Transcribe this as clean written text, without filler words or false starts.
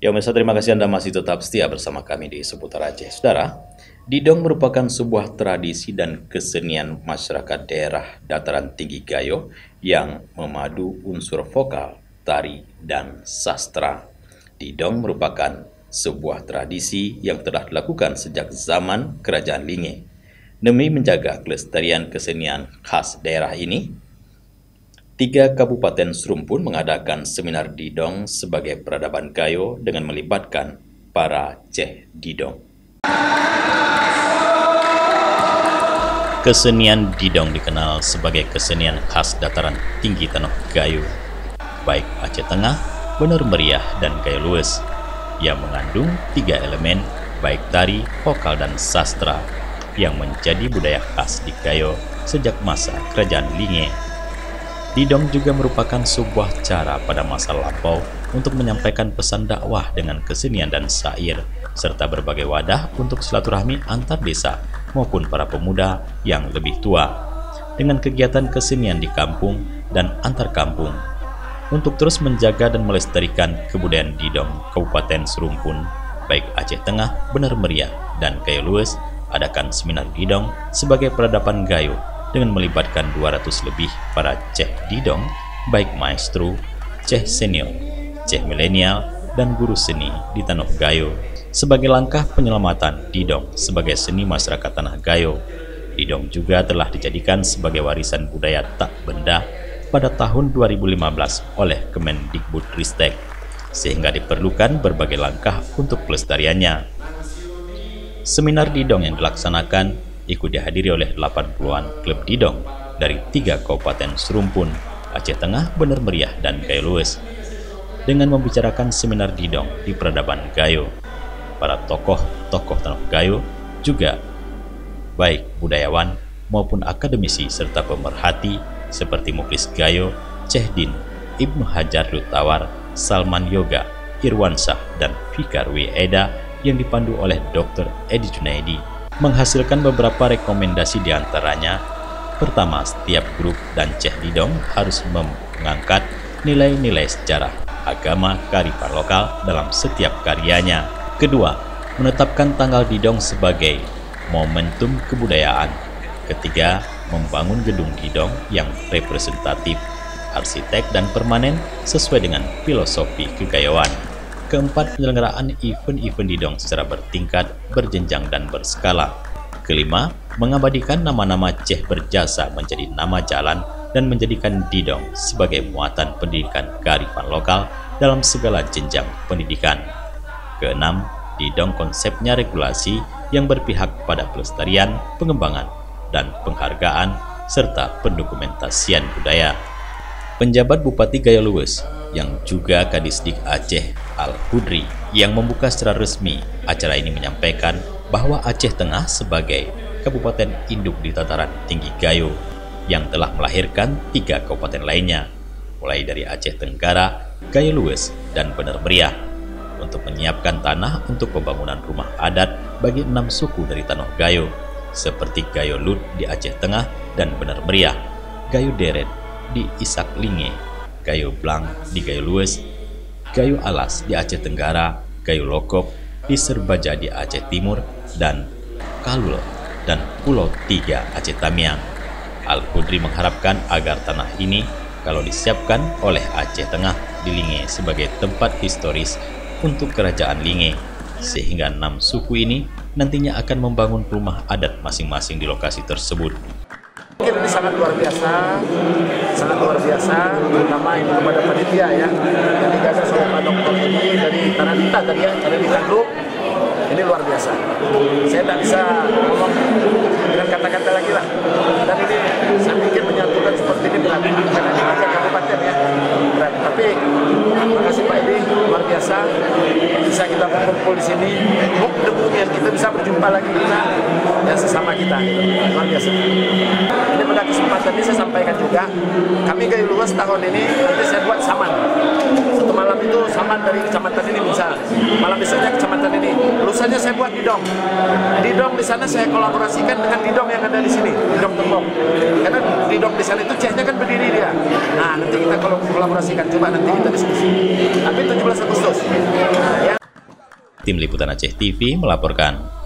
Ya pemirsa, terima kasih Anda masih tetap setia bersama kami di Seputar Aceh. Saudara, didong merupakan sebuah tradisi dan kesenian masyarakat daerah dataran tinggi Gayo yang memadu unsur vokal, tari, dan sastra. Didong merupakan sebuah tradisi yang telah dilakukan sejak zaman Kerajaan Linge. Demi menjaga kelestarian kesenian khas daerah ini, 3 Kabupaten Serumpun mengadakan seminar didong sebagai peradaban Gayo dengan melibatkan para ceh didong. Kesenian didong dikenal sebagai kesenian khas dataran tinggi Tanah Gayo, baik Aceh Tengah, Bener Meriah, dan Gayo Lues, yang mengandung 3 elemen baik tari, vokal, dan sastra yang menjadi budaya khas di Gayo sejak masa Kerajaan Linge. Didong juga merupakan sebuah cara pada masa lampau untuk menyampaikan pesan dakwah dengan kesenian dan syair, serta berbagai wadah untuk silaturahmi antar desa maupun para pemuda yang lebih tua, dengan kegiatan kesenian di kampung dan antar kampung. Untuk terus menjaga dan melestarikan kebudayaan didong Kabupaten Serumpun, baik Aceh Tengah, Bener Meriah, dan Gayo Lues, adakan seminar didong sebagai peradaban Gayo dengan melibatkan 200 lebih para ceh didong, baik maestro, ceh senior, ceh milenial, dan guru seni di Tanah Gayo. Sebagai langkah penyelamatan didong sebagai seni masyarakat Tanah Gayo, didong juga telah dijadikan sebagai warisan budaya tak benda pada tahun 2015 oleh Kemendikbudristek, sehingga diperlukan berbagai langkah untuk pelestariannya. Seminar didong yang dilaksanakan ikut dihadiri oleh 80-an klub didong dari 3 Kabupaten Serumpun, Aceh Tengah, Bener Meriah, dan Gayo Lues. Dengan membicarakan seminar didong di peradaban Gayo, para tokoh-tokoh Tanah Gayo juga baik budayawan maupun akademisi serta pemerhati seperti Muklis Gayo, Cehdin, Ibnu Hajar Lutawar, Salman Yoga, Irwansyah, dan Fikar W. Eda yang dipandu oleh Dr. Edi Junaidi, menghasilkan beberapa rekomendasi diantaranya. Pertama, setiap grup dan ceh didong harus mengangkat nilai-nilai sejarah, agama, kearifan lokal dalam setiap karyanya. Kedua, menetapkan tanggal didong sebagai momentum kebudayaan. Ketiga, membangun gedung didong yang representatif, arsitek, dan permanen sesuai dengan filosofi kegayoan. Keempat, penyelenggaraan event-event didong secara bertingkat, berjenjang, dan berskala. Kelima, mengabadikan nama-nama ceh berjasa menjadi nama jalan dan menjadikan didong sebagai muatan pendidikan kearifan lokal dalam segala jenjang pendidikan. Keenam, didong konsepnya regulasi yang berpihak pada pelestarian, pengembangan, dan penghargaan, serta pendokumentasian budaya. Penjabat Bupati Gayo Lues yang juga Kadisdik Aceh Al-Hudri yang membuka secara resmi acara ini menyampaikan bahwa Aceh Tengah sebagai kabupaten induk di dataran tinggi Gayo yang telah melahirkan 3 kabupaten lainnya, mulai dari Aceh Tenggara, Gayo Lues, dan Bener Meriah, untuk menyiapkan tanah untuk pembangunan rumah adat bagi 6 suku dari Tanah Gayo, seperti Gayo Lut di Aceh Tengah dan Bener Meriah, Gayo Deret di Isak Linge, Gayo Blang di Gayo Lues, Gayo Alas di Aceh Tenggara, Gayo Lokop di Serbaja di Aceh Timur, dan Kalul dan Pulau 3 Aceh Tamiang. Al-Hudri mengharapkan agar tanah ini kalau disiapkan oleh Aceh Tengah di Linge sebagai tempat historis untuk Kerajaan Linge, sehingga 6 suku ini nantinya akan membangun rumah adat masing-masing di lokasi tersebut. Ini sangat luar biasa, terutama ini kepada panitia ya, yang digagas oleh Pak Dokter ini dari Taranita tadi ya, Taranita Group. Ini luar biasa. Saya tak bisa ngomong dengan kata-kata lagi lah. Dan ini saya pikir menyatukan seperti ini berat, karena ini 3 kabupaten ya, berat. Tapi makasih Pak Edi, luar biasa bisa kita berkumpul di sini. Mudah-mudahan kita bisa berjumpa lagi kita dan sesama kita. Luar biasa. Ini pada kesempatan ini saya sampaikan juga, kami Gayo Lues tahun ini nanti saya buat saman. Satu malam itu saman dari kecamatan ini misal, malam besoknya kecamatan ini. Lusanya saya buat didong. Didong di sana saya kolaborasikan dengan didong yang ada di sini, didong tembok. Karena didong di sana itu cehnya kan berdiri dia. Nah nanti kita kalau kolaborasikan, coba nanti kita diskusi. Tapi 17 Agustus. Nah, ya. Tim Liputan Aceh TV melaporkan.